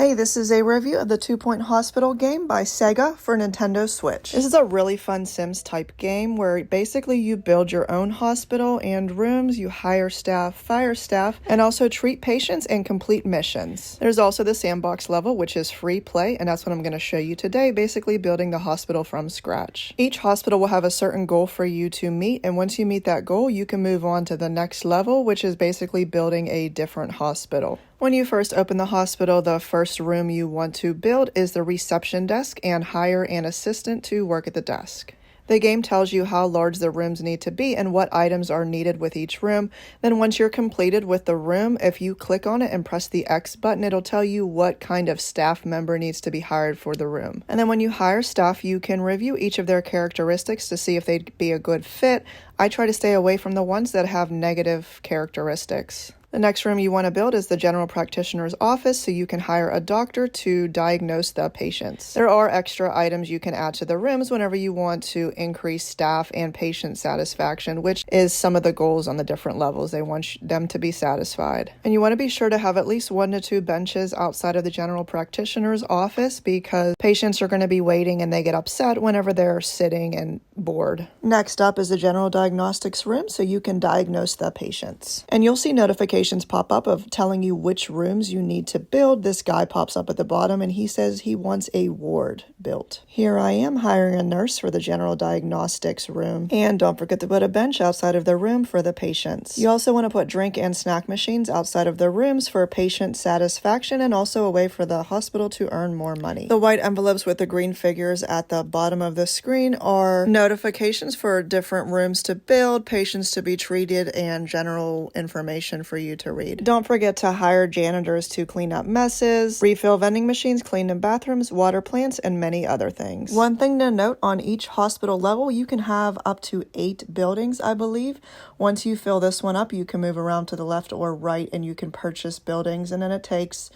Hey, this is a review of the 2-Point Hospital game by Sega for Nintendo Switch. This is a really fun Sims type game where basically you build your own hospital and rooms, you hire staff, fire staff, and also treat patients and complete missions. There's also the sandbox level, which is free play, and that's what I'm going to show you today, basically building the hospital from scratch. Each hospital will have a certain goal for you to meet, and once you meet that goal, you can move on to the next level, which is basically building a different hospital. When you first open the hospital, the first room you want to build is the reception desk and hire an assistant to work at the desk. The game tells you how large the rooms need to be and what items are needed with each room. Then once you're completed with the room, if you click on it and press the X button, it'll tell you what kind of staff member needs to be hired for the room. And then when you hire staff, you can review each of their characteristics to see if they'd be a good fit. I try to stay away from the ones that have negative characteristics. The next room you want to build is the general practitioner's office, so you can hire a doctor to diagnose the patients. There are extra items you can add to the rooms whenever you want to increase staff and patient satisfaction, which is some of the goals on the different levels. They want them to be satisfied. And you want to be sure to have at least 1 to 2 benches outside of the general practitioner's office because patients are going to be waiting and they get upset whenever they're sitting and bored. Next up is the general diagnostics room, so you can diagnose the patients. And you'll see notifications pop up of telling you which rooms you need to build. This guy pops up at the bottom and he says he wants a ward built. Here I am hiring a nurse for the general diagnostics room. And don't forget to put a bench outside of the room for the patients. You also want to put drink and snack machines outside of the rooms for patient satisfaction and also a way for the hospital to earn more money. The white envelopes with the green figures at the bottom of the screen are notifications for different rooms to build, patients to be treated, and general information for you to read. Don't forget to hire janitors to clean up messes, refill vending machines, clean the bathrooms, water plants, and many other things. One thing to note, on each hospital level, you can have up to 8 buildings, I believe. Once you fill this one up, you can move around to the left or right and you can purchase buildings, and then it takes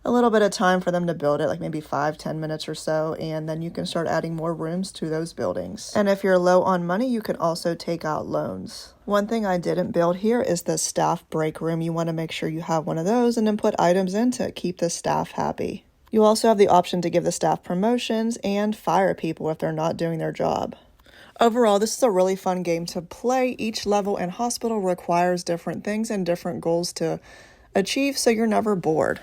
a little bit of time for them to build it, like maybe 5-10 minutes or so, and then you can start adding more rooms to those buildings. And if you're low on money, you can also take out loans. One thing I didn't build here is the staff break room. You want to make sure you have one of those and then put items in to keep the staff happy. You also have the option to give the staff promotions and fire people if they're not doing their job. Overall, this is a really fun game to play. Each level and hospital requires different things and different goals to achieve, so you're never bored.